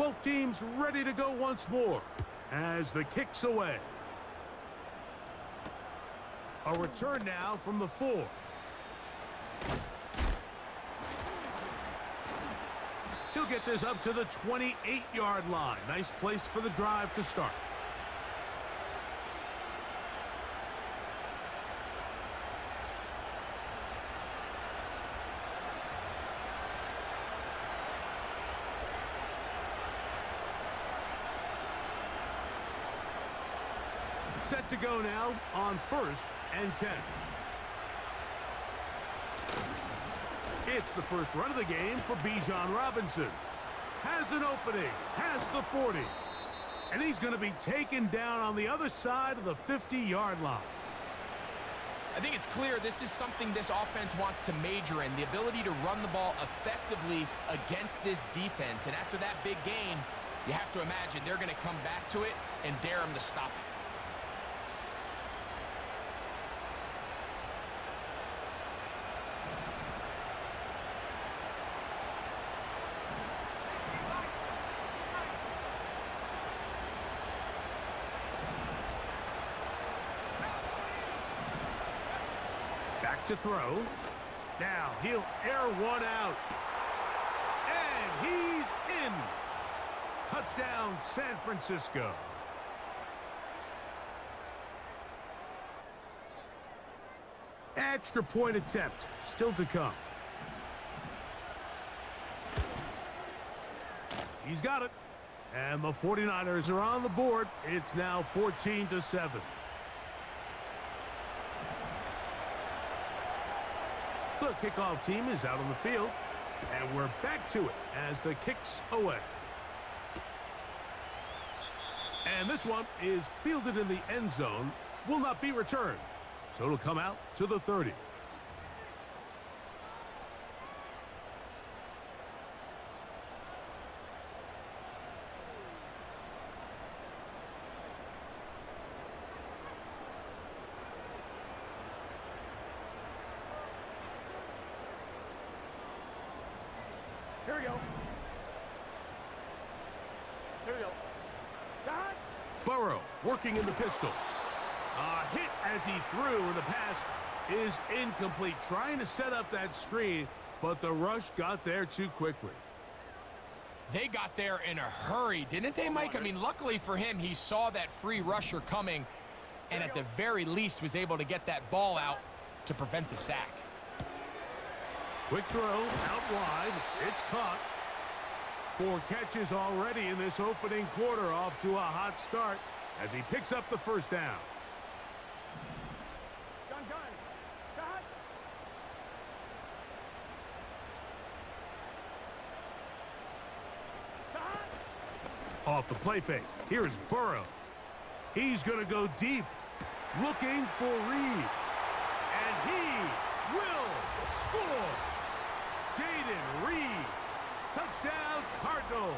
Both teams ready to go once more as the kick's away. A return now from the 4. He'll get this up to the 28-yard line. Nice place for the drive to start. Set to go now on 1st and 10. It's the first run of the game for Bijan Robinson. Has an opening, has the 40. And he's going to be taken down on the other side of the 50-yard line. I think it's clear this is something this offense wants to major in, the ability to run the ball effectively against this defense. And after that big gain, you have to imagine they're going to come back to it and dare him to stop it. To throw. Now he'll air one out. And he's in. Touchdown, San Francisco. Extra point attempt still to come. He's got it. And the 49ers are on the board. It's now 14-7. The kickoff team is out on the field, and we're back to it as the kick's away. And this one is fielded in the end zone, will not be returned, so it'll come out to the 30. Here we go. Here we go. God. Burrow working in the pistol. A hit as he threw, and the pass is incomplete. Trying to set up that screen, but the rush got there too quickly. They got there in a hurry, didn't they, Mike? I mean, luckily for him, he saw that free rusher coming, and at the very least was able to get that ball out to prevent the sack. Quick throw, out wide, it's caught. 4 catches already in this opening quarter, off to a hot start as he picks up the first down. Gun. Got. Off the play fake, here's Burrow. He's going to go deep, looking for Reed. And he will score. Jaden Reed, touchdown Cardinals.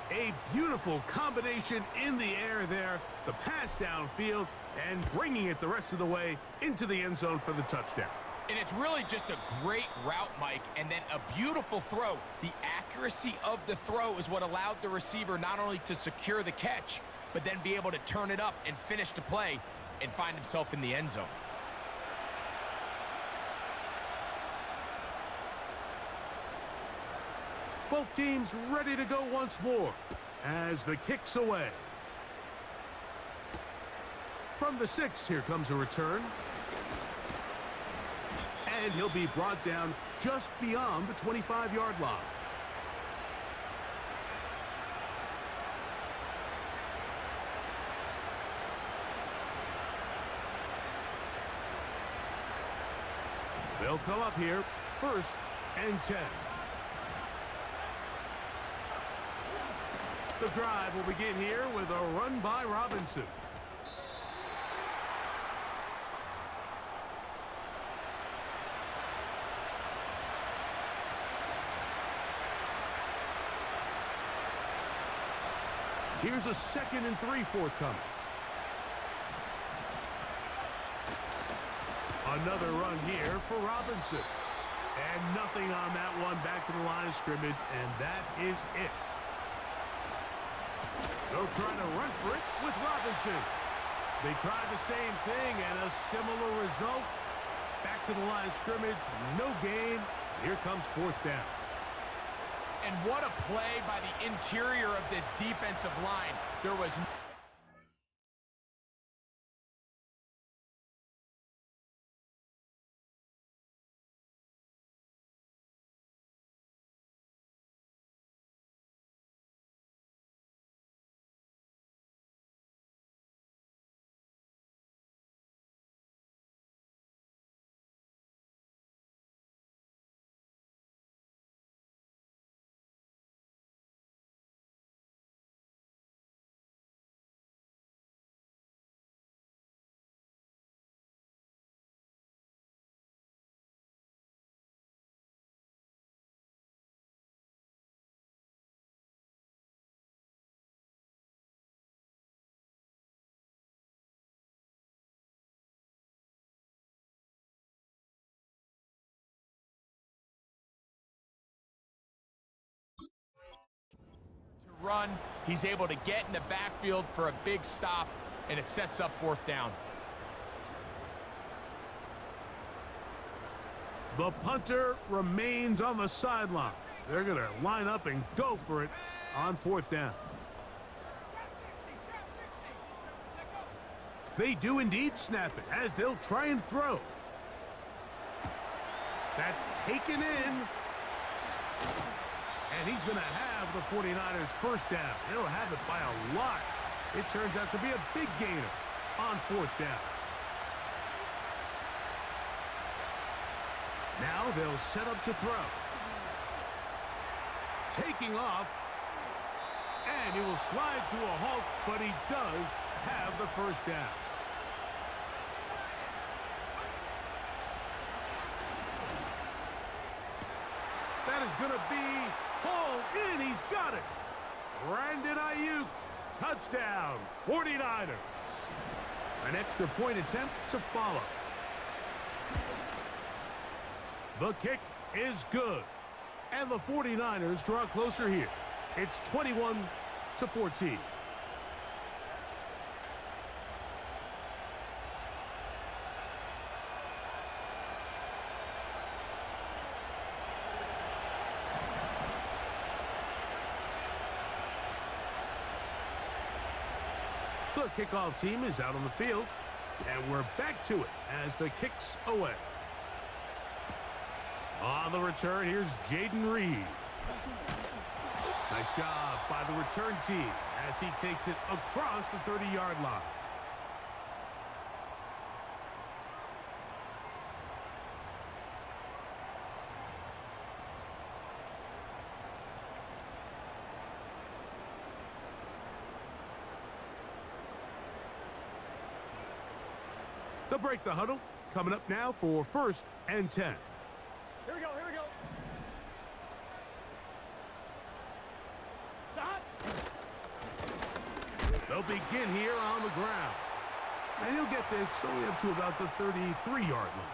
A beautiful combination in the air there, the pass downfield, and bringing it the rest of the way into the end zone for the touchdown. And it's really just a great route, Mike, and then a beautiful throw. The accuracy of the throw is what allowed the receiver not only to secure the catch, but then be able to turn it up and finish the play and find himself in the end zone. Both teams ready to go once more as the kick's away. From the 6, here comes a return. And he'll be brought down just beyond the 25-yard line. They'll come up here, 1st and 10. The drive will begin here with a run by Robinson. Here's a 2nd and 3 forthcoming. Another run here for Robinson. And nothing on that one. Back to the line of scrimmage, and that is it. They're trying to run for it with Robinson. They tried the same thing, and a similar result. Back to the line of scrimmage, no gain. Here comes fourth down. And what a play by the interior of this defensive line. There was run. He's able to get in the backfield for a big stop, and it sets up fourth down. The punter remains on the sideline. They're going to line up and go for it on fourth down. They do indeed snap it as they'll try and throw. That's taken in. And he's going to have the 49ers first down. They'll have it by a lot. It turns out to be a big gainer on fourth down. Now they'll set up to throw. Taking off. And he will slide to a halt, but he does have the first down. That is going to be hauled in. He's got it. Brandon Ayuk, touchdown, 49ers. An extra point attempt to follow. The kick is good. And the 49ers draw closer here. It's 21-14. The kickoff team is out on the field, and we're back to it as the kick's away. On the return, here's Jaden Reed. Nice job by the return team as he takes it across the 30-yard line. They'll break the huddle. Coming up now for 1st and 10. Here we go, here we go. They'll begin here on the ground. And he'll get this only up to about the 33-yard line.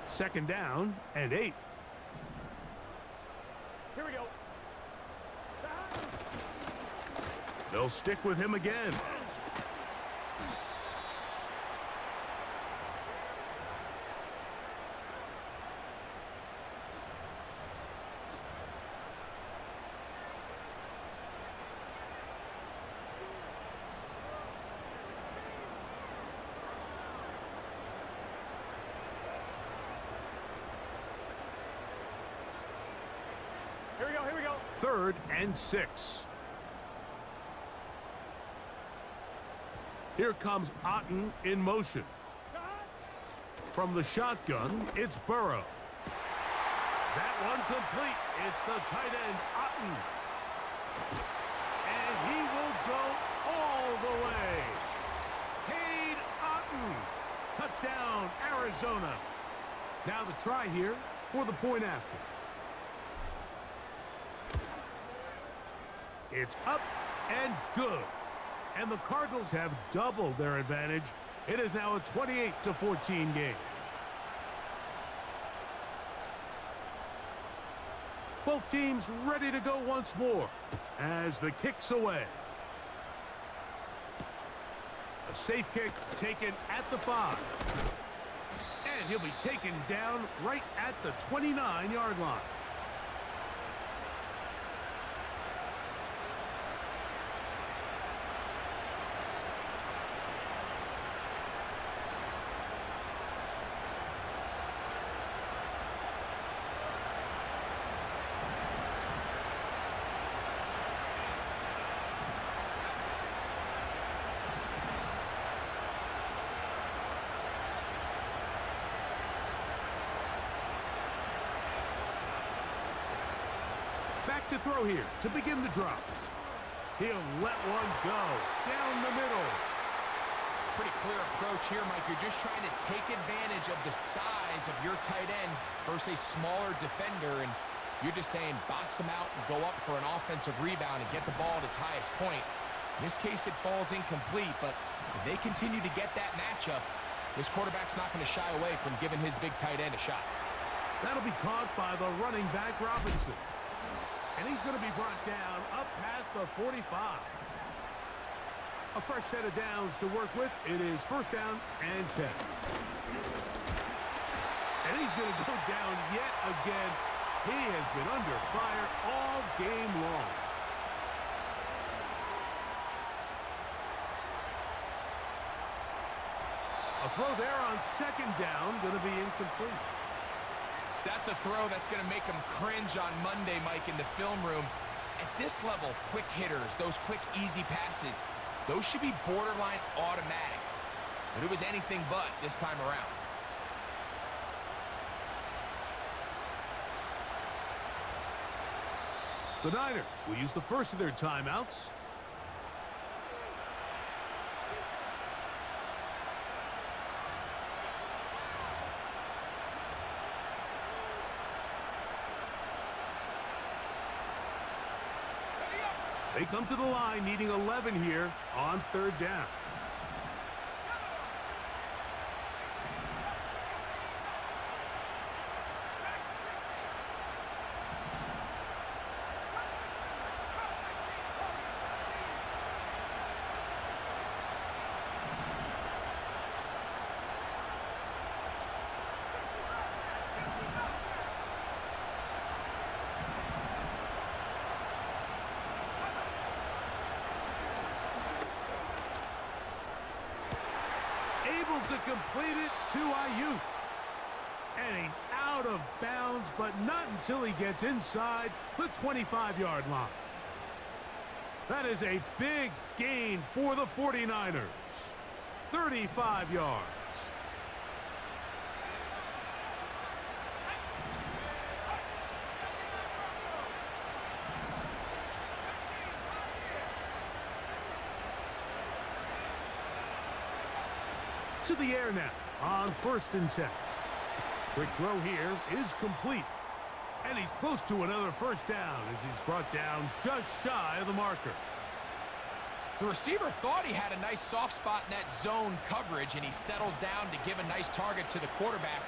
Second down and 8. Here we go. They'll stick with him again. Here we go. 3rd and 6. Here comes Otten in motion. From the shotgun, it's Burrow. That one complete. It's the tight end, Otten. And he will go all the way. Cade Otten. Touchdown, Arizona. Now the try here for the point after. It's up and good. And the Cardinals have doubled their advantage. It is now a 28-14 game. Both teams ready to go once more as the kick's away. A safe kick taken at the 5. And he'll be taken down right at the 29-yard line. Back to throw here to begin the drop. He'll let one go down the middle. Pretty clear approach here, Mike. You're just trying to take advantage of the size of your tight end versus a smaller defender, and you're just saying box him out and go up for an offensive rebound and get the ball at its highest point. In this case, it falls incomplete, but if they continue to get that matchup, this quarterback's not going to shy away from giving his big tight end a shot. That'll be caught by the running back, Robinson. And he's going to be brought down up past the 45. A fresh set of downs to work with. It is first down and 10. And he's going to go down yet again. He has been under fire all game long. A throw there on second down, going to be incomplete. That's a throw that's going to make them cringe on Monday, Mike, in the film room. At this level, quick hitters, those quick, easy passes, those should be borderline automatic. But it was anything but this time around. The Niners will use the first of their timeouts. They come to the line needing 11 here on third down. Able to complete it to Ayuk. And he's out of bounds, but not until he gets inside the 25-yard line. That is a big gain for the 49ers. 35 yards. To the air now on first and 10. Quick throw here is complete. And he's close to another first down as he's brought down just shy of the marker. The receiver thought he had a nice soft spot in that zone coverage, and he settles down to give a nice target to the quarterback.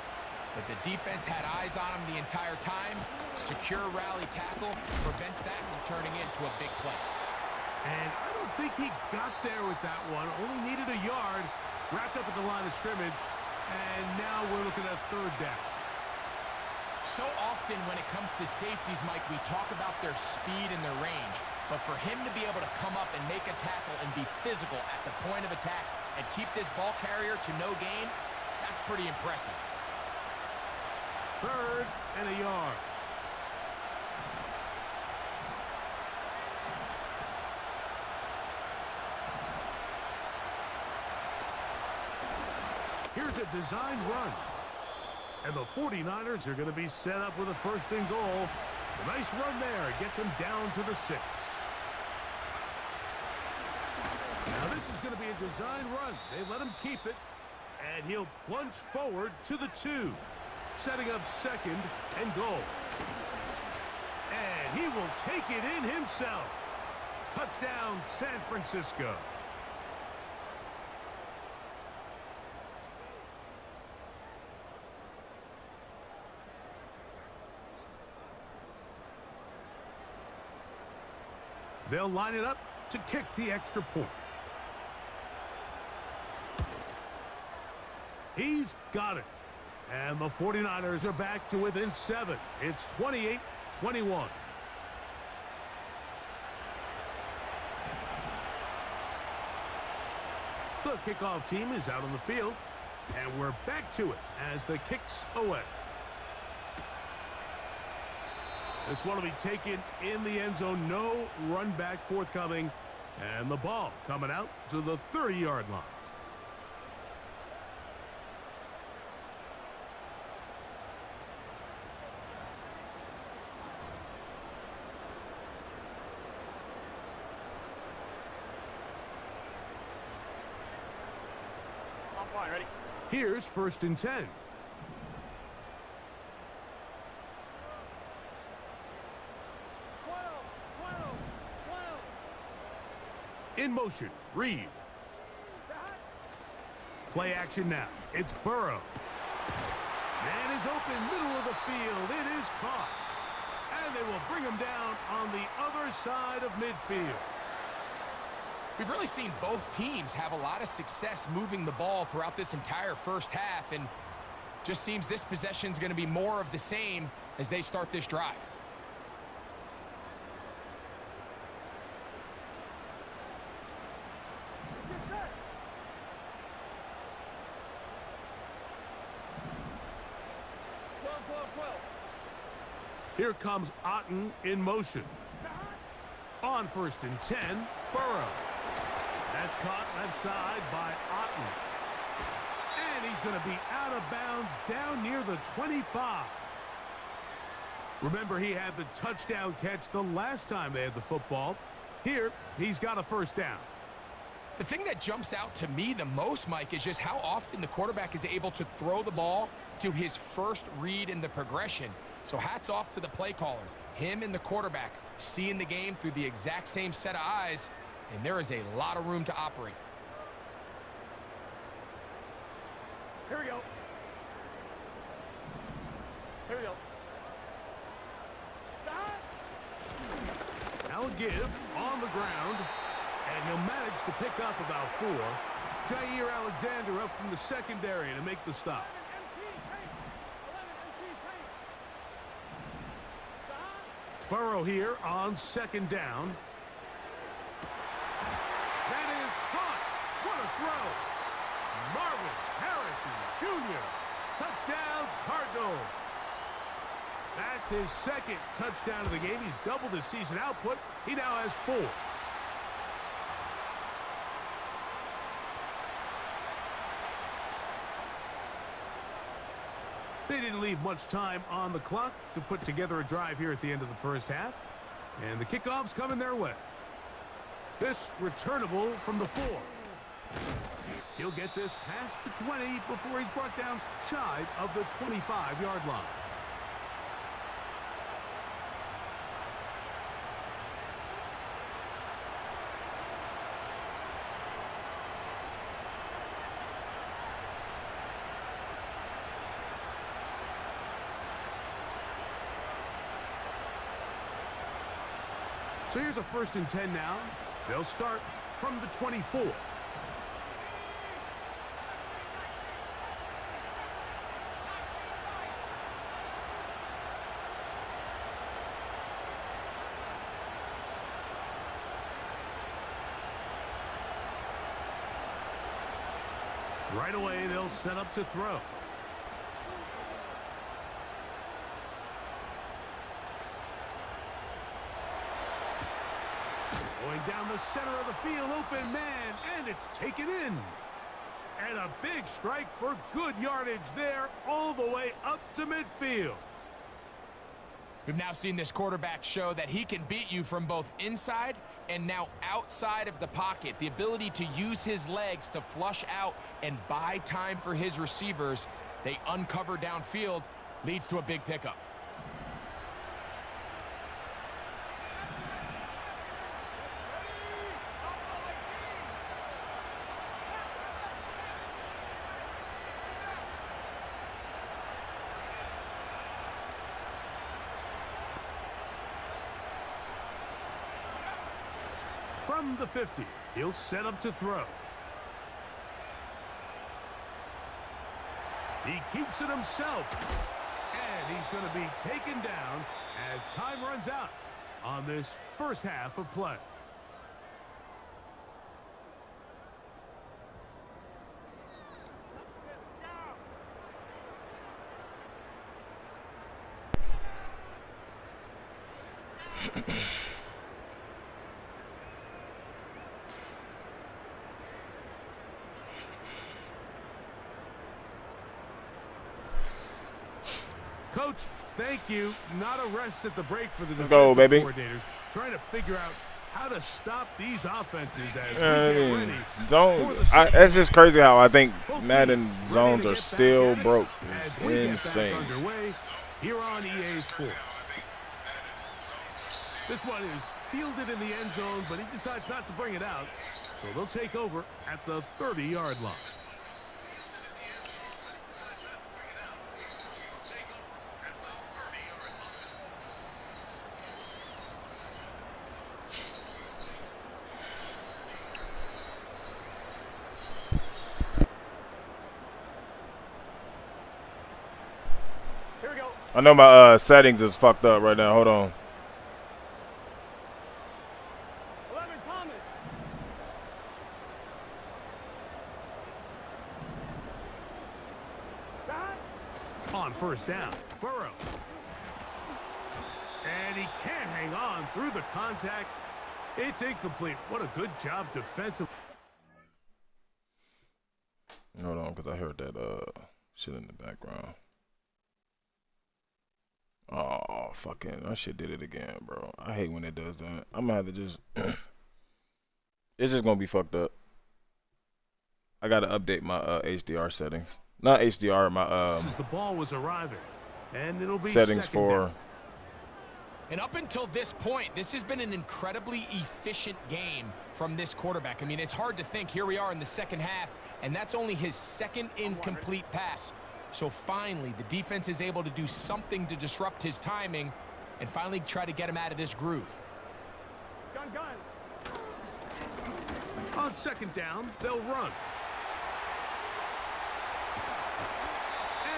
But the defense had eyes on him the entire time. Secure rally tackle prevents that from turning into a big play. And I don't think he got there with that one. Only needed a yard. Wrapped up at the line of scrimmage, and now we're looking at third down. So often when it comes to safeties, Mike, we talk about their speed and their range. But for him to be able to come up and make a tackle and be physical at the point of attack and keep this ball carrier to no gain, that's pretty impressive. Third and a yard. Here's a designed run. And the 49ers are going to be set up with a first and goal. It's a nice run there. Gets him down to the 6. Now this is going to be a design run. They let him keep it. And he'll plunge forward to the 2. Setting up second and goal. And he will take it in himself. Touchdown, San Francisco. They'll line it up to kick the extra point. He's got it. And the 49ers are back to within 7. It's 28-21. The kickoff team is out on the field. And we're back to it as the kick's away. This one will be taken in the end zone. No run back forthcoming. And the ball coming out to the 30-yard line. I'm fine, ready? Here's 1st and 10. In motion, Reed. Play action now. It's Burrow. Man is open, middle of the field. It is caught. And they will bring him down on the other side of midfield. We've really seen both teams have a lot of success moving the ball throughout this entire first half, and just seems this possession is going to be more of the same as they start this drive. Here comes Otten in motion. On 1st and 10, Burrow. That's caught left side by Otten. And he's going to be out of bounds down near the 25. Remember, he had the touchdown catch the last time they had the football. Here, he's got a 1st down. The thing that jumps out to me the most, Mike, is just how often the quarterback is able to throw the ball to his first read in the progression. So hats off to the play caller. Him and the quarterback seeing the game through the exact same set of eyes, and there is a lot of room to operate. Here we go. Here we go. Now a give on the ground, and he'll manage to pick up about 4. Jair Alexander up from the secondary to make the stop. Burrow here on 2nd down. That is caught. What a throw. Marvin Harrison Jr. Touchdown, Cardinals. That's his 2nd touchdown of the game. He's doubled his season output. He now has 4. They didn't leave much time on the clock to put together a drive here at the end of the first half. And the kickoff's coming their way. This returnable from the 4. He'll get this past the 20 before he's brought down shy of the 25-yard line. So here's a 1st and 10 now. They'll start from the 24. Right away, they'll set up to throw. Going down the center of the field, open man, and it's taken in. And a big strike for good yardage there, all the way up to midfield. We've now seen this quarterback show that he can beat you from both inside and now outside of the pocket. The ability to use his legs to flush out and buy time for his receivers. They uncover downfield, leads to a big pickup. from the 50. He'll set up to throw. He keeps it himself. And he's going to be taken down as time runs out on this first half of play. Coach, thank you. Not a rest at the break for the defensive coordinators. Trying to figure out how to stop these offenses as we get ready. That's just crazy how I think Madden zones are still broke. It's insane. Underway here on EA Sports. This one is fielded in the end zone, but he decides not to bring it out. So they'll take over at the 30-yard line. I know my settings is fucked up right now. Hold on. 11, Thomas. On first down, Burrow. And he can't hang on through the contact. It's incomplete. What a good job defensively. Hold on, because I heard that shit in the background. Oh, fucking, that shit did it again, bro. I hate when it does that. I'm gonna have to just, it's just gonna be fucked up. I gotta update my HDR settings. Not HDR, my the ball was arriving, and it'll be settings for. Down. And up until this point, this has been an incredibly efficient game from this quarterback. I mean, it's hard to think. Here we are in the second half, and that's only his second incomplete pass. So finally, the defense is able to do something to disrupt his timing and finally try to get him out of this groove. Gun. On second down, they'll run.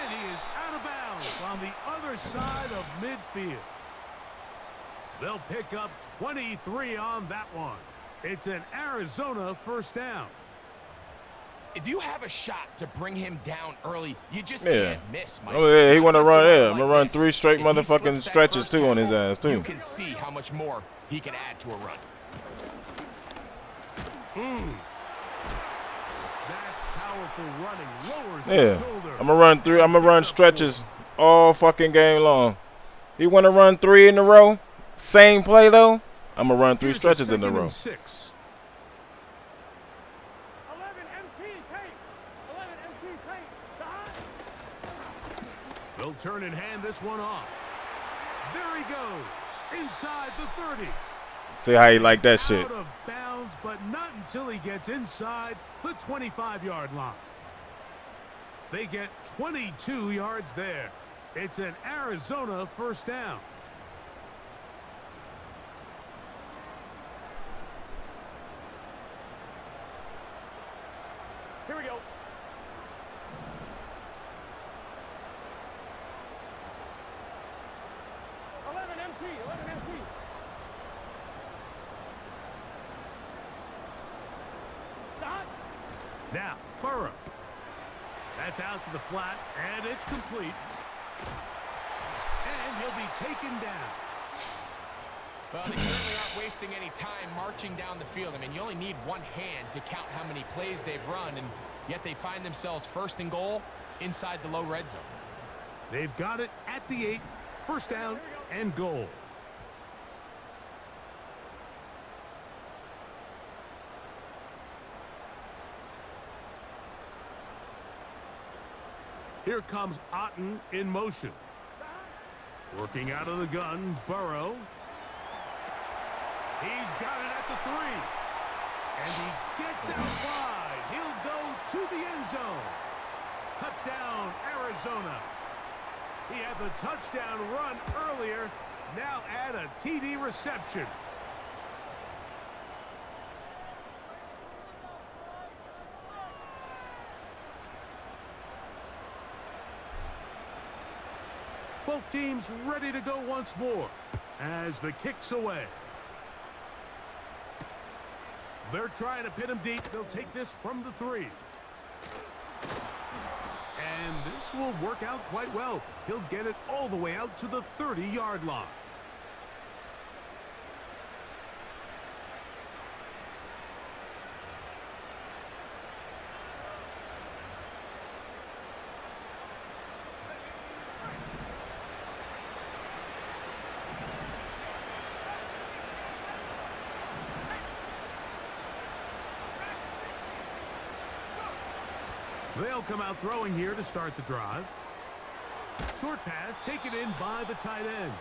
And he is out of bounds on the other side of midfield. They'll pick up 23 on that one. It's an Arizona first down. If you have a shot to bring him down early, you just can't miss, Mike. Oh, yeah, he want to run there. I'm going to run 3 straight motherfucking stretches, too, on his ass, too. You can see how much more he can add to a run. That's powerful running. Lowers the Yeah, shoulder. I'm going to run 3. I'm going to run stretches all fucking game long. He want to run 3 in a row? Same play, though? I'm going to run 3 stretches in a row. 6. 11 MT tape. 11 MT tape. They'll turn and hand this one off. There he goes. Inside the 30. See how he like that shit. Out of bounds, but not until he gets inside the 25-yard line. They get 22 yards there. It's an Arizona first down. Here we go. Now, Burrow. That's out to the flat, and it's complete. And he'll be taken down. Well, they certainly aren't wasting any time marching down the field. I mean, you only need one hand to count how many plays they've run, and yet they find themselves first and goal inside the low red zone. They've got it at the 8, first down and goal. Here comes Otten in motion. Working out of the gun, Burrow. He's got it at the 3. And he gets out wide. He'll go to the end zone. Touchdown, Arizona. He had the touchdown run earlier. Now add a TD reception. Both teams ready to go once more as the kick's away. They're trying to pin him deep. They'll take this from the 3. And this will work out quite well. He'll get it all the way out to the 30-yard line. They'll come out throwing here to start the drive. Short pass taken in by the tight end.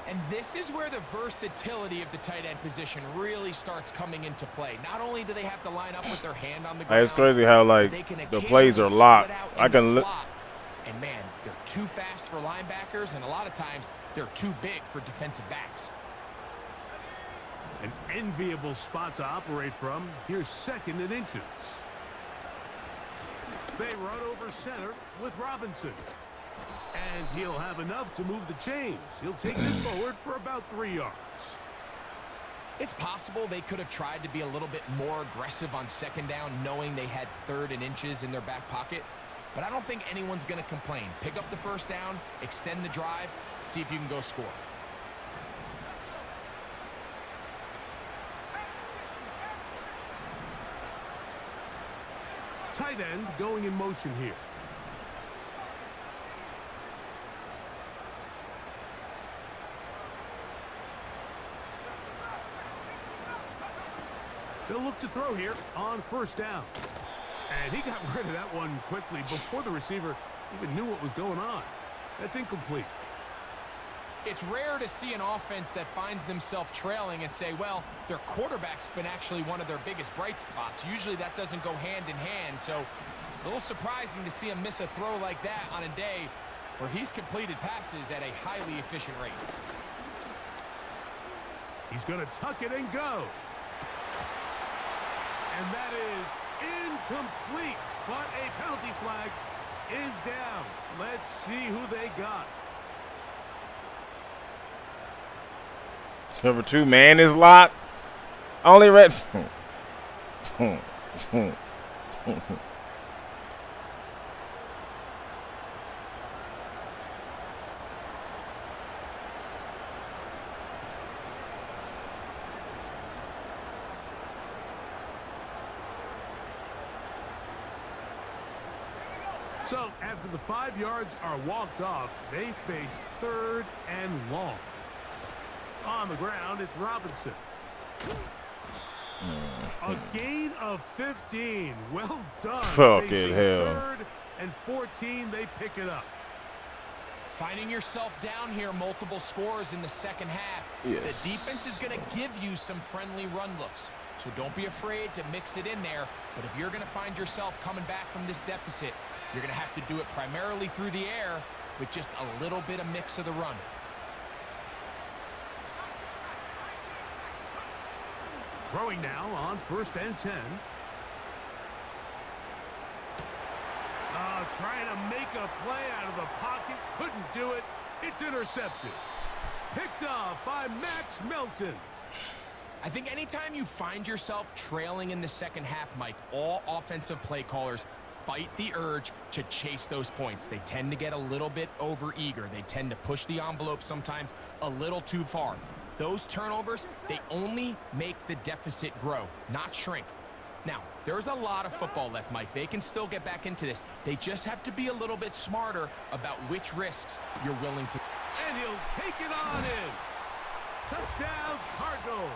And this is where the versatility of the tight end position really starts coming into play. Not only do they have to line up with their hand on the ground, it's crazy how like the plays are locked. I can look. And man, they're too fast for linebackers, and a lot of times they're too big for defensive backs. An enviable spot to operate from. Here's 2nd and inches. They run over center with Robinson. And he'll have enough to move the chains. He'll take this forward for about 3 yards. It's possible they could have tried to be a little bit more aggressive on 2nd down, knowing they had 3rd and inches in their back pocket. But I don't think anyone's going to complain. Pick up the 1st down, extend the drive, see if you can go score. Tight end going in motion here. They'll look to throw here on 1st down. And he got rid of that one quickly before the receiver even knew what was going on. That's incomplete. It's rare to see an offense that finds themselves trailing and say, well, their quarterback's been actually one of their biggest bright spots. Usually that doesn't go hand in hand, so it's a little surprising to see him miss a throw like that on a day where he's completed passes at a highly efficient rate. He's going to tuck it and go. And that is incomplete, but a penalty flag is down. Let's see who they got. Number 2, man is locked. Only red. So after the 5 yards are walked off, they face 3rd and long. On the ground, it's Robinson. A gain of 15. Well done. Fucking hell. 3rd and 14, they pick it up. Finding yourself down here, multiple scores in the 2nd half. Yes. The defense is going to give you some friendly run looks. So don't be afraid to mix it in there. But if you're going to find yourself coming back from this deficit, you're going to have to do it primarily through the air with just a little bit of mix of the run. Throwing now on 1st and 10. Trying to make a play out of the pocket. Couldn't do it. It's intercepted. Picked off by Max Melton. I think anytime you find yourself trailing in the 2nd half, Mike, all offensive play callers fight the urge to chase those points. They tend to get a little bit overeager. They tend to push the envelope sometimes a little too far. Those turnovers, they only make the deficit grow, not shrink. Now, there's a lot of football left, Mike. They can still get back into this. They just have to be a little bit smarter about which risks you're willing to. And he'll take it on in. Touchdown, Cardinals.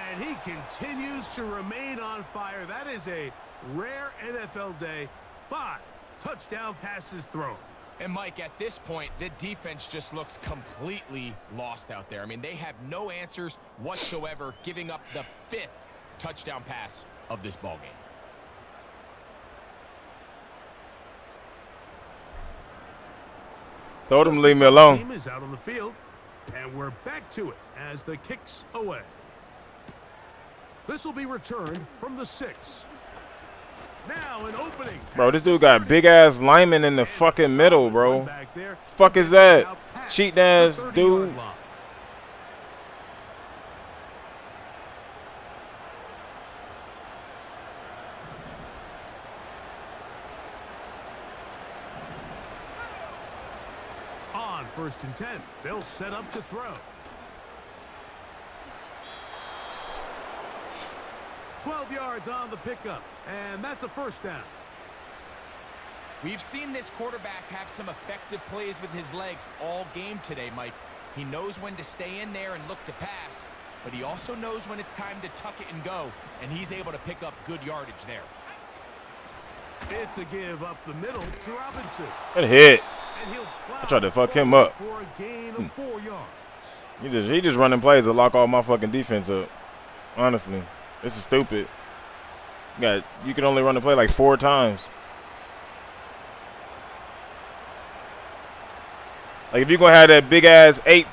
And he continues to remain on fire. That is a rare NFL day. 5 touchdown passes thrown. And, Mike, at this point, the defense just looks completely lost out there. I mean, they have no answers whatsoever, giving up the 5th touchdown pass of this ballgame. Told him to leave me alone. Team is out on the field, and we're back to it as the kick's away. This will be returned from the 6. Now an opening. Bro, this dude got big ass lineman in the fucking middle, bro. Fuck is that? Cheating ass dude. On 1st and 10, they'll set up to throw. 12 yards on the pickup, and that's a 1st down. We've seen this quarterback have some effective plays with his legs all game today, Mike. He knows when to stay in there and look to pass, but he also knows when it's time to tuck it and go, and he's able to pick up good yardage there. It's a give up the middle to Robinson. Good hit. And he'll I tried to fuck him up. For a gain of 4 yards. He just running plays to lock all my fucking defense up. Honestly, this is stupid. You can only run the play like 4 times. Like if you're gonna have that big ass eight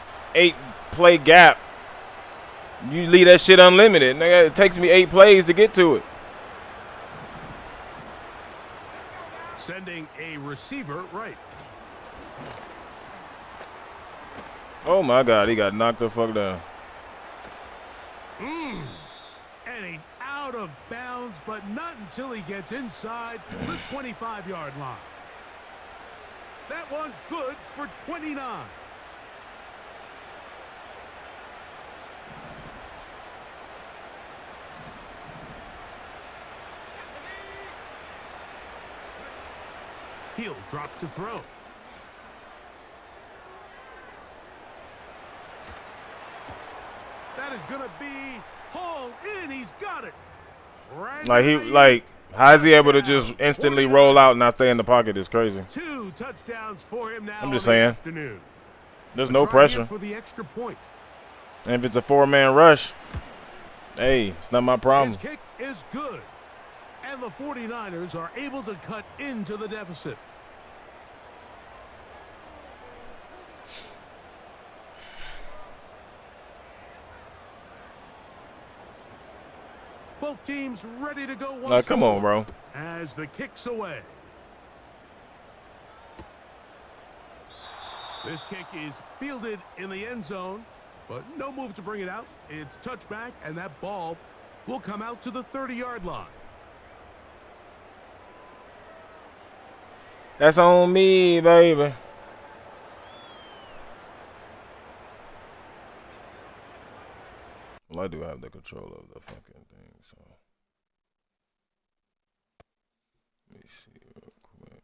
play gap, you leave that shit unlimited. Nigga, it takes me 8 plays to get to it. Sending a receiver right. Oh my God, he got knocked the fuck down. And he's out of bounds, but not until he gets inside the 25-yard line. That one good for 29. He'll drop to throw. That is going to be hauled in. He's got it. How is he able to just instantly roll out and not stay in the pocket? Is crazy. 2 touchdowns for him now. I'm just saying. There's no pressure. For the extra point. And if it's a 4-man rush, hey, it's not my problem. His kick is good. And the 49ers are able to cut into the deficit. Both teams ready to go once come more on, bro. As the kick's away. This kick is fielded in the end zone, but no move to bring it out. It's touchback, and that ball will come out to the 30-yard line. That's on me, baby. Well, I do have the control of the fucking thing, so. Let me see real quick.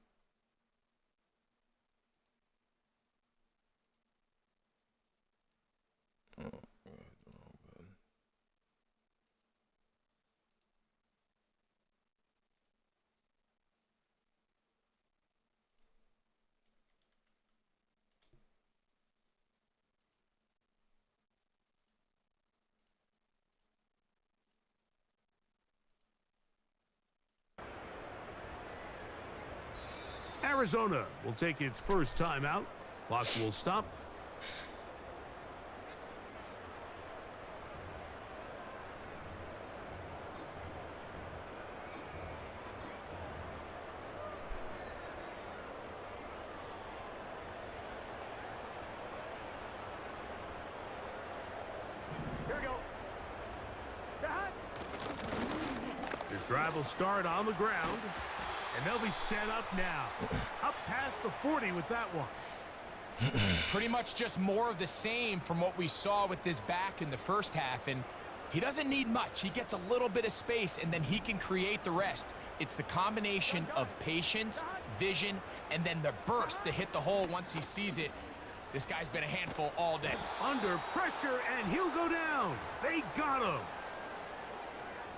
Oh, wrong button. Arizona will take its first timeout. Clock will stop. Here we go. Behind. This drive will start on the ground. And they'll be set up now. Up past the 40 with that one. Pretty much just more of the same from what we saw with this back in the first half. And he doesn't need much. He gets a little bit of space, and then he can create the rest. It's the combination of patience, vision, and then the burst to hit the hole once he sees it. This guy's been a handful all day. Under pressure, and he'll go down. They got him.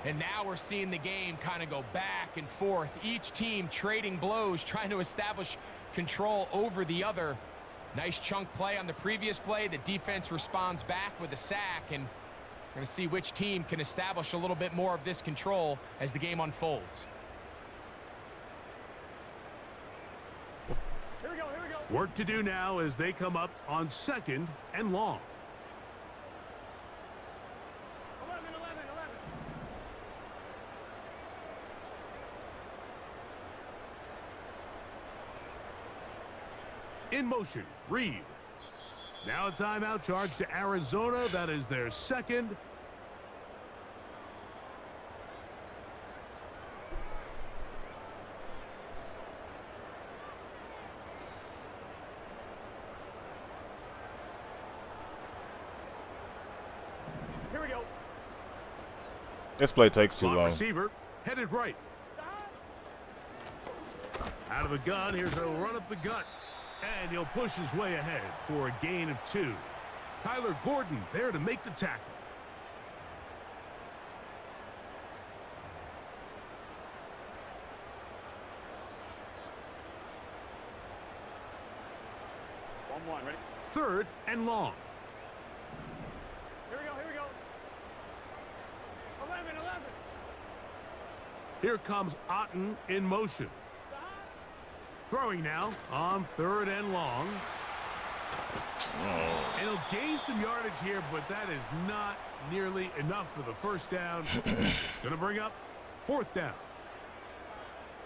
And now we're seeing the game kind of go back and forth. Each team trading blows, trying to establish control over the other. Nice chunk play on the previous play. The defense responds back with a sack, and we're going to see which team can establish a little bit more of this control as the game unfolds. Here we go, here we go. Work to do now as they come up on 2nd and long. 11. In motion, Reed. Now a timeout charge to Arizona. That is their second. Here we go. This play takes too Slot long. receiver, headed right. Out of the gun, here's a run up the gut. And he'll push his way ahead for a gain of 2. Kyler Gordon there to make the tackle. One, ready? 3rd and long. Here we go, here we go. 11. Here comes Otten in motion. Throwing now on 3rd and long. And he'll gain some yardage here, but that is not nearly enough for the first down. It's going to bring up 4th down.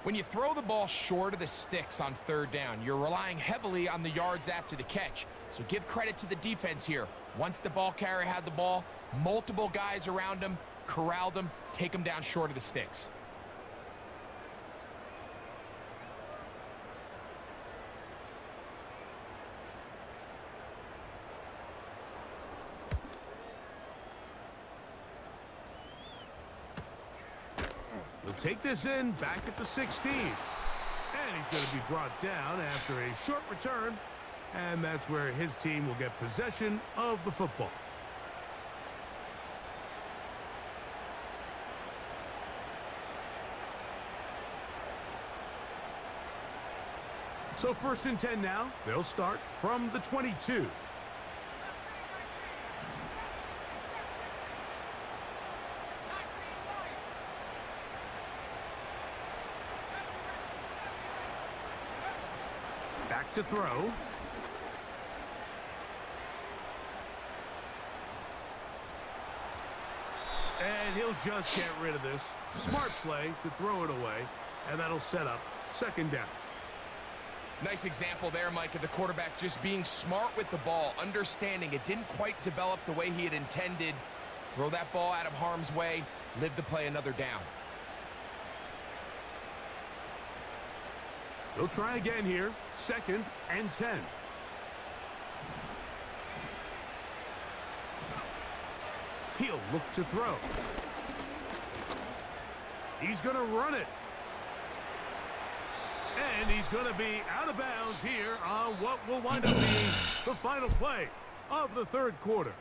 When you throw the ball short of the sticks on 3rd down, you're relying heavily on the yards after the catch. So give credit to the defense here. Once the ball carrier had the ball, multiple guys around him, corralled him, take him down short of the sticks. He'll take this in back at the 16. And he's going to be brought down after a short return. And that's where his team will get possession of the football. So 1st and 10 now. They'll start from the 22. Back to throw. And he'll just get rid of this. Smart play to throw it away. And that'll set up 2nd down. Nice example there, Mike, of the quarterback just being smart with the ball, understanding it didn't quite develop the way he had intended. Throw that ball out of harm's way, live to play another down. They'll try again here. 2nd and 10. He'll look to throw. He's going to run it. And he's going to be out of bounds here on what will wind up being the final play of the 3rd quarter.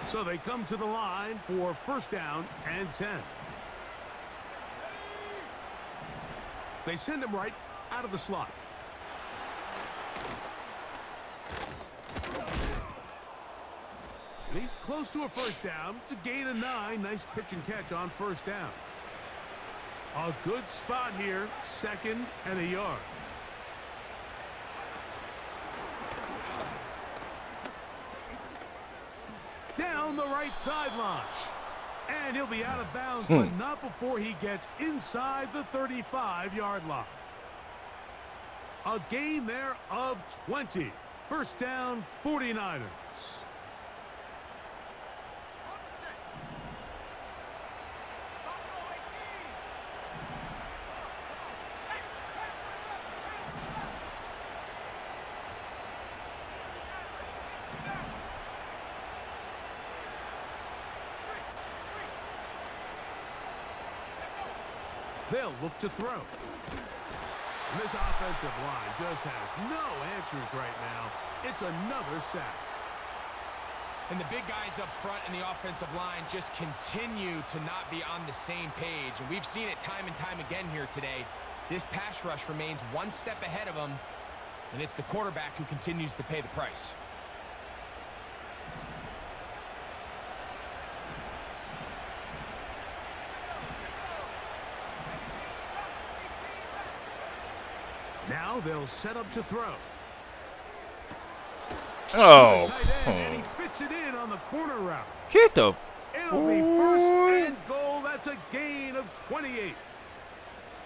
So they come to the line for 1st down and 10. They send him right out of the slot. And he's close to a 1st down to gain a 9. Nice pitch and catch on 1st down. A good spot here. 2nd and a yard. Down the right sideline. And he'll be out of bounds, but not before he gets inside the 35-yard line. A gain there of 20. 1st down, 49ers. They'll look to throw. And this offensive line just has no answers right now. It's another sack. And the big guys up front in the offensive line just continue to not be on the same page. And we've seen it time and time again here today. This pass rush remains one step ahead of them, and it's the quarterback who continues to pay the price. they'll set up to throw. Oh, Tight end, and he fits it in on the corner route. get the. It'll be first and goal. That's a gain of 28.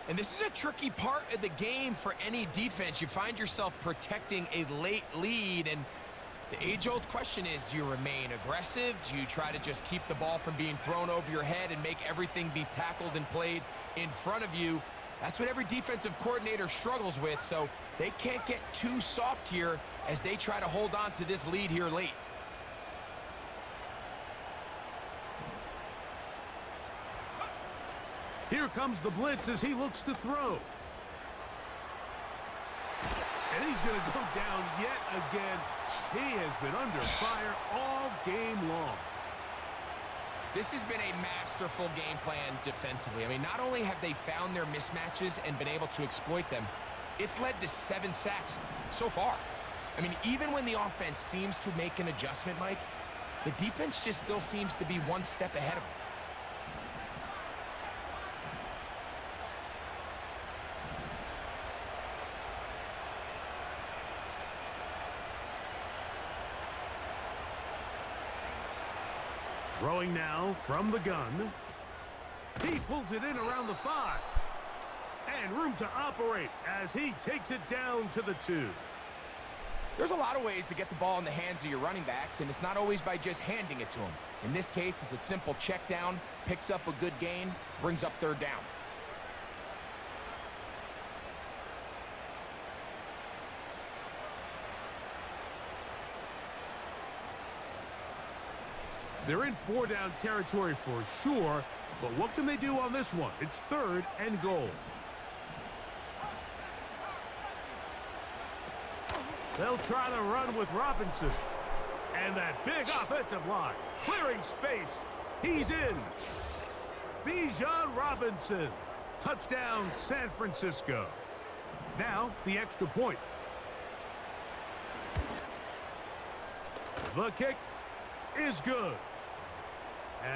And this is a tricky part of the game for any defense. You find yourself protecting a late lead, and the age-old question is, do you remain aggressive? Do you try to just keep the ball from being thrown over your head and make everything be tackled and played in front of you? That's what every defensive coordinator struggles with, so they can't get too soft here as they try to hold on to this lead here late. Here comes the blitz as he looks to throw. And he's going to go down yet again. He has been under fire all game long. This has been a masterful game plan defensively. I mean, not only have they found their mismatches and been able to exploit them, it's led to 7 sacks so far. I mean, even when the offense seems to make an adjustment, Mike, the defense just still seems to be one step ahead of them. Throwing now from the gun. He pulls it in around the 5. And room to operate as he takes it down to the 2. There's a lot of ways to get the ball in the hands of your running backs, and it's not always by just handing it to them. In this case, it's a simple check down, picks up a good gain, brings up 3rd down. They're in 4-down territory for sure, but what can they do on this one? It's 3rd and goal. They'll try to run with Robinson. And that big offensive line, clearing space. He's in. Bijan Robinson. Touchdown, San Francisco. Now, the extra point. The kick is good.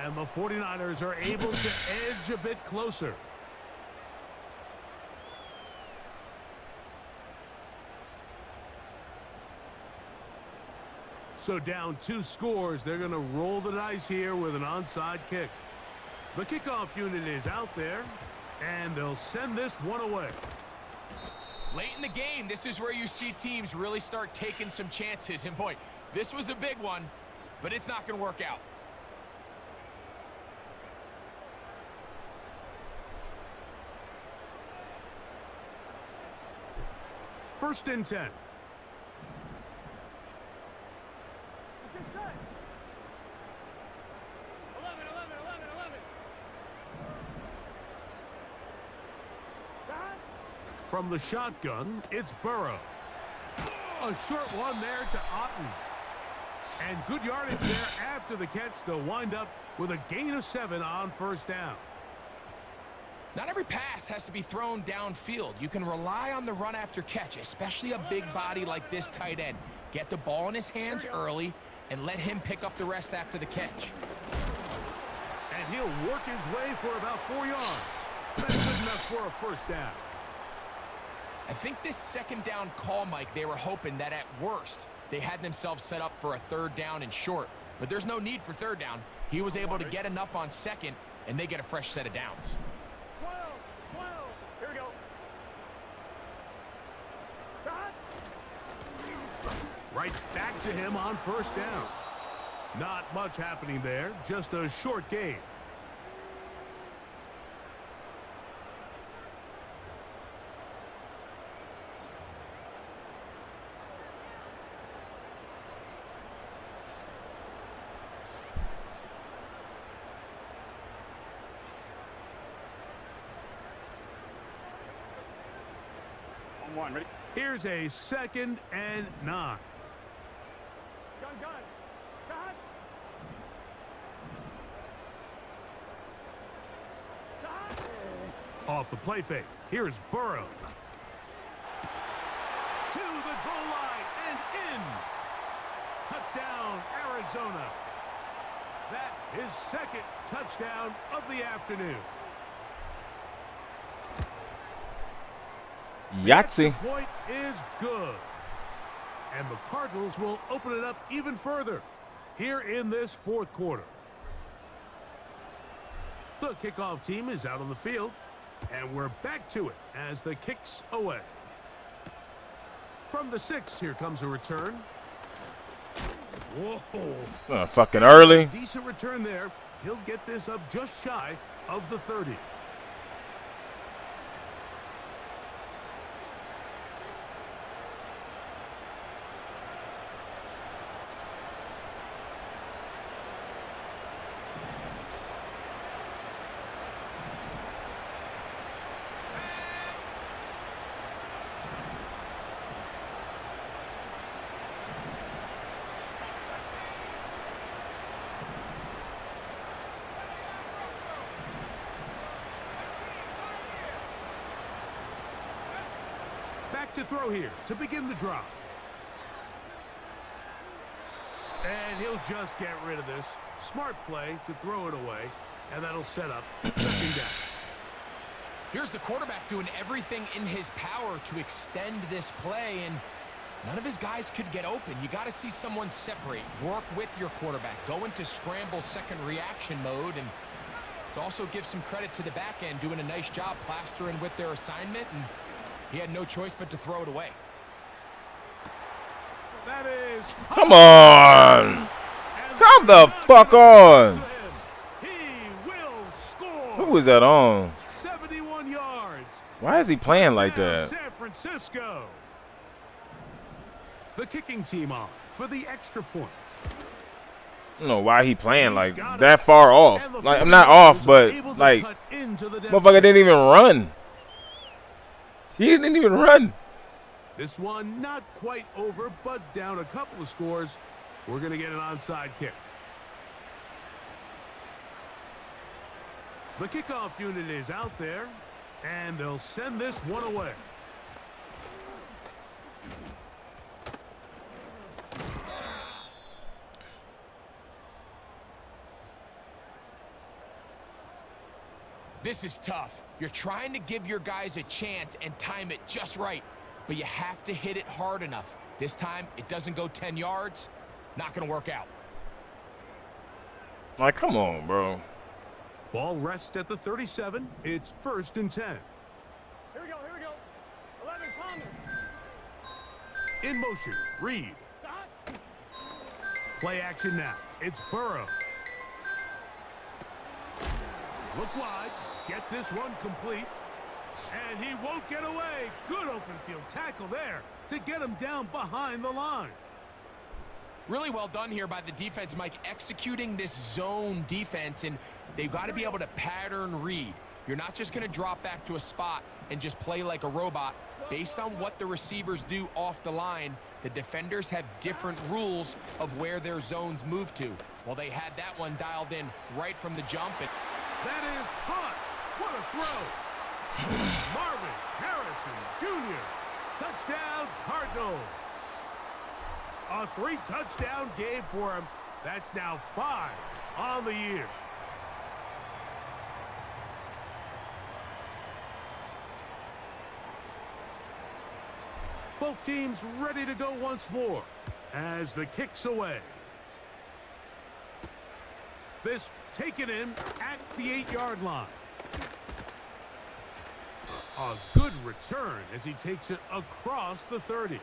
And the 49ers are able to edge a bit closer. So down 2 scores, they're going to roll the dice here with an onside kick. The kickoff unit is out there, and they'll send this one away. Late in the game, this is where you see teams really start taking some chances. And boy, this was a big one, but it's not going to work out. First and 10. It's set. 11, 11, 11, 11. Done. From the shotgun, it's Burrow. A short one there to Otten. And good yardage there after the catch. They'll wind up with a gain of 7 on first down. Not every pass has to be thrown downfield. You can rely on the run after catch, especially a big body like this tight end. Get the ball in his hands early and let him pick up the rest after the catch. And he'll work his way for about 4 yards. That's good enough for a first down. I think this 2nd down call, Mike, they were hoping that at worst they had themselves set up for a 3rd down and short. But there's no need for 3rd down. He was able to get enough on 2nd, and they get a fresh set of downs. 12, 12. Here we go. Done. Right back to him on first down. Not much happening there, just a short gain. On 1, ready? Here's a 2nd and 9. Gun, gun. Done. Done. Off the play fake. Here's Burrow. To the goal line and in. Touchdown, Arizona. That is 2nd touchdown of the afternoon. Yahtzee. The point is good. And the Cardinals will open it up even further here in this fourth quarter. The kickoff team is out on the field, and we're back to it as the kick's away. From the 6, here comes a return. Whoa. Fucking early. Decent return there. He'll get this up just shy of the 30. Back to throw here to begin the drive. And he'll just get rid of this. Smart play to throw it away, and that'll set up second down. Here's the quarterback doing everything in his power to extend this play, and none of his guys could get open. You got to see someone separate, work with your quarterback, go into scramble second reaction mode, and let's also give some credit to the back end doing a nice job plastering with their assignment, and he had no choice but to throw it away. That is... Come on! Come the fuck on! He will score. Who was that on? 71 yards. Why is he playing like that? San Francisco. The kicking team on for the extra point. I don't know why he playing like that far off. Like, I'm not off, but like, motherfucker didn't even run. He didn't even run. This one not quite over, but down a couple of scores. We're going to get an onside kick. The kickoff unit is out there, and they'll send this one away. This is tough. You're trying to give your guys a chance and time it just right, but you have to hit it hard enough. This time, it doesn't go 10 yards. Not going to work out. Like, come on, bro. Ball rests at the 37. It's 1st and 10. Here we go, here we go. 11 Thomas. In motion, Reed. Play action now. It's Burrow. Look wide. Get this one complete. And he won't get away. Good open field tackle there to get him down behind the line. Really well done here by the defense, Mike, executing this zone defense, and they've got to be able to pattern read. You're not just going to drop back to a spot and just play like a robot. Based on what the receivers do off the line, the defenders have different rules of where their zones move to. Well, they had that one dialed in right from the jump. That is caught. What a throw. Marvin Harrison Jr. Touchdown, Cardinals. A 3-touchdown game for him. That's now 5 on the year. Both teams ready to go once more as the kick's away. This taken in at the 8-yard line. A good return as he takes it across the 30.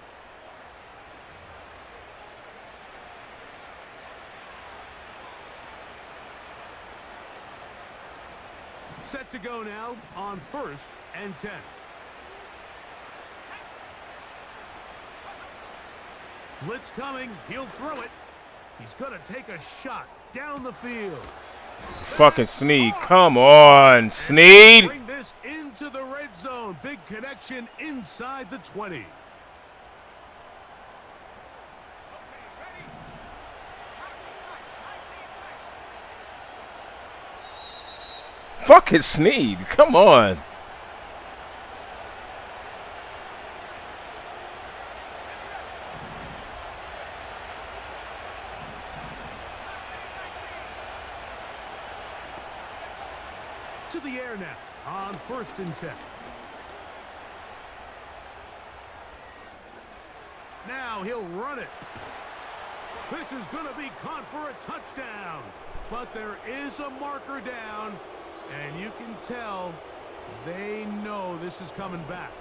Set to go now on 1st and 10. Blitz coming. He'll throw it. He's going to take a shot down the field. Fucking Snead. Come on, Snead. Bring this into the red zone. Big connection inside the 20. Fucking Snead. Come on. To the air now on 1st and 10. he'll run it. This is going to be caught for a touchdown. But there is a marker down, and you can tell they know this is coming back.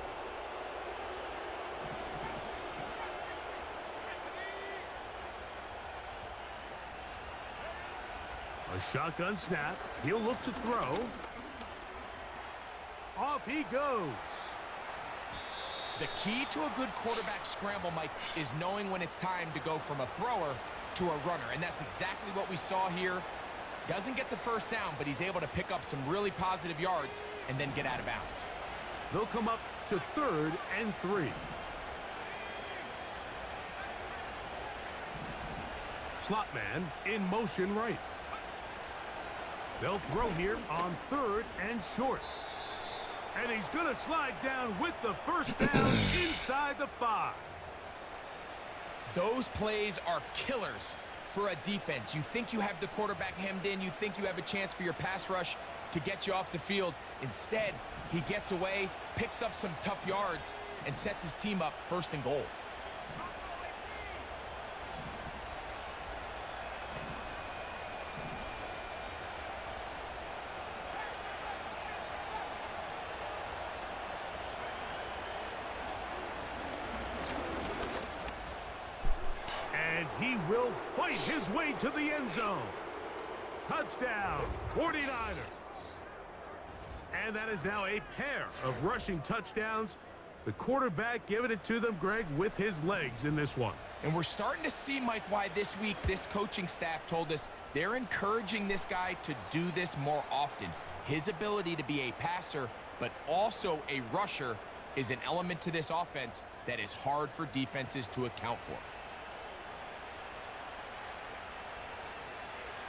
A shotgun snap. He'll look to throw. Off he goes. The key to a good quarterback scramble, Mike, is knowing when it's time to go from a thrower to a runner, and that's exactly what we saw here. Doesn't get the first down, but he's able to pick up some really positive yards and then get out of bounds. They'll come up to 3rd and 3. Slot man in motion right. They'll throw here on 3rd and short. And he's going to slide down with the first down inside the 5. Those plays are killers for a defense. You think you have the quarterback hemmed in. You think you have a chance for your pass rush to get you off the field. Instead, he gets away, picks up some tough yards, and sets his team up 1st and goal. And he will fight his way to the end zone. Touchdown, 49ers. And that is now a pair of rushing touchdowns. The quarterback giving it to them, Greg, with his legs in this one. And we're starting to see, Mike, why this week this coaching staff told us they're encouraging this guy to do this more often. His ability to be a passer, but also a rusher, is an element to this offense that is hard for defenses to account for.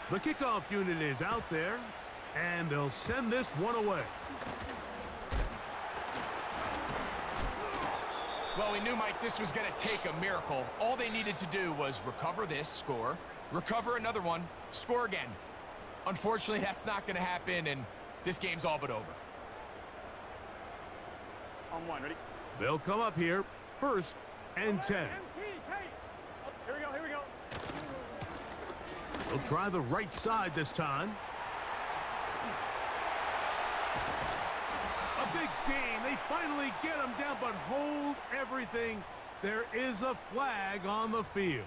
The kickoff unit is out there, and they'll send this one away. Well, we knew, Mike, this was going to take a miracle. All they needed to do was recover this, score, recover another one, score again. Unfortunately, that's not going to happen, and this game's all but over. On 1, ready? They'll come up here, 1st and 10. Here we go, here we go. They'll try the right side this time. A big gain. They finally get him down, but hold everything. There is a flag on the field.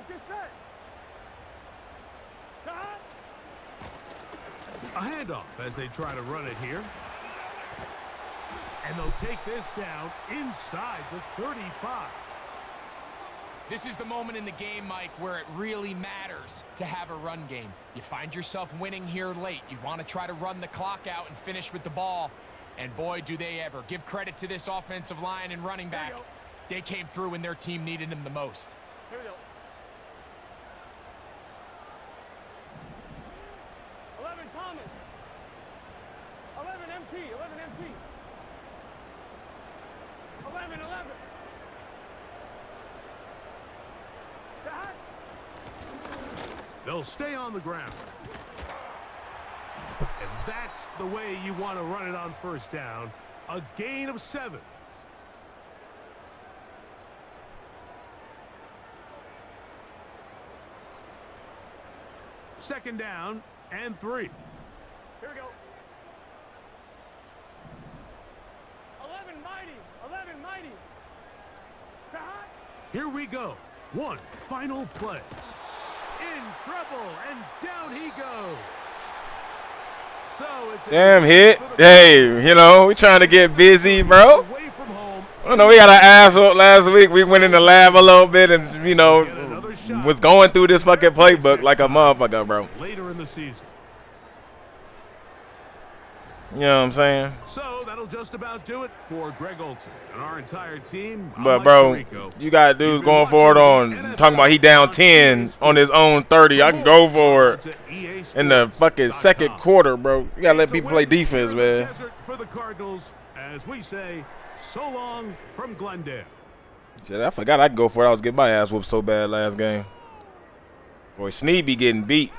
Get set. A handoff as they try to run it here. And they'll take this down inside the 35. This is the moment in the game, Mike, where it really matters to have a run game. You find yourself winning here late. You want to try to run the clock out and finish with the ball. And boy, do they ever. Give credit to this offensive line and running back. They came through when their team needed them the most. Here we go. 11 Thomas. 11 MT. 11 MT. 11. They'll stay on the ground. And that's the way you want to run it on 1st down. A gain of 7. Second down and 3. Here we go. 11 mighty. 11 mighty. Here we go. One final play. In trouble, and down he goes. So it's damn hit. Hey, you know, we trying to get busy, bro. Away from home. I know we got our ass up last week. We went in the lab a little bit and, you know, was going through this fucking playbook like a motherfucker, bro. Later in the season. You know what I'm saying? So that'll just about do it for Greg Olsen and our entire team. But, bro, you got dudes going for it on, talking about he down 10 on his own 30. I can go for it in the fucking 2nd quarter, bro. You got to let people play defense, man. For the Cardinals, as we say, so long from Glendale. Shit, I forgot I could go for it. I was getting my ass whooped so bad last game. Boy, Snead be getting beat.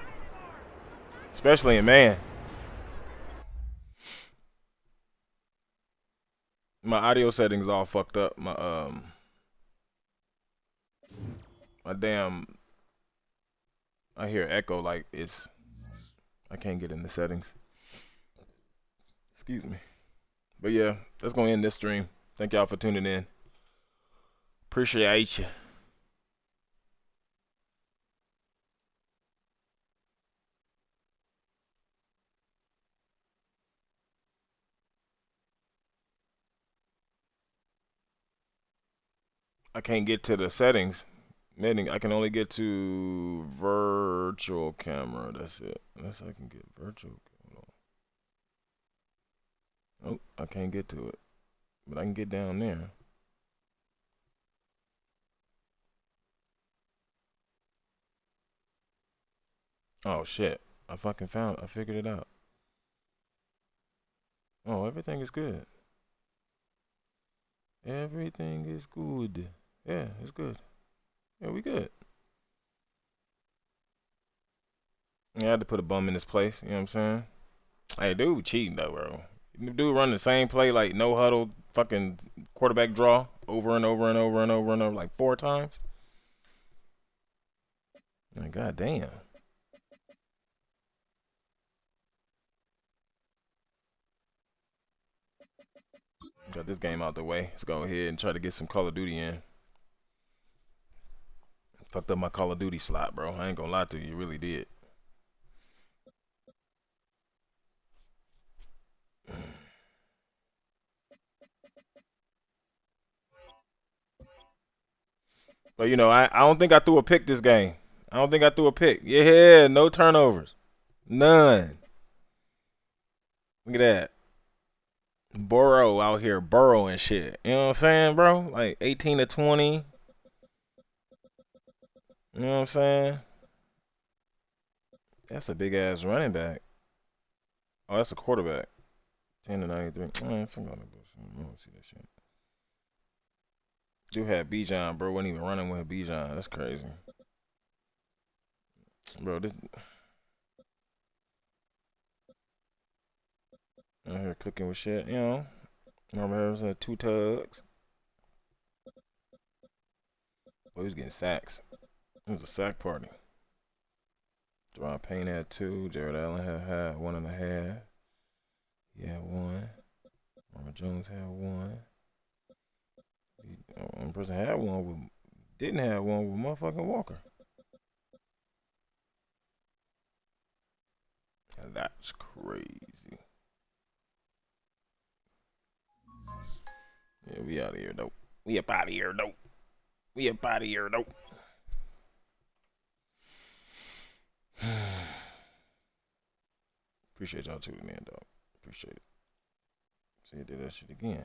especially in man. My audio settings all fucked up. My damn, I hear echo like it's. I can't get in the settings. Excuse me. But yeah, that's gonna end this stream. Thank y'all for tuning in. Appreciate you. I can't get to the settings. Meaning I can only get to virtual camera. That's it. Unless I can get virtual. Hold on. Nope, I can't get to it. But I can get down there. Oh shit. I figured it out. Oh, everything is good. Everything is good. Yeah, it's good. Yeah, we good. Yeah, I had to put a bum in his place, you know what I'm saying? Hey, dude cheating though, bro. Dude run the same play like no huddle, fucking quarterback draw over and over and over and over and over like 4 times. Like, god damn. Got this game out the way. Let's go ahead and try to get some Call of Duty in. Fucked up my Call of Duty slot, bro. I ain't gonna lie to you, you really did. But you know, I don't think I threw a pick this game. I don't think I threw a pick. Yeah, no turnovers. None. Look at that. Burrow out here burrowing shit. You know what I'm saying, bro? Like 18 to 20. You know what I'm saying? That's a big ass running back. Oh, that's a quarterback. 10 to 93. I don't see that shit. Dude had Bijan, bro. Wasn't even running with Bijan. That's crazy. Bro, this out here cooking with shit, you know. Remember there was 2 tugs. Boy, he was getting sacks. It was a sack party. Jerron Payne had 2. Jared Allen had 1.5. He had 1. Ronald Jones had 1. One person had 1 with, didn't have 1 with motherfucking Walker. That's crazy. Yeah, we out of here though. We up out of here though. We up out of here though. Appreciate y'all tuning in, dog. Appreciate it. See you do that shit again.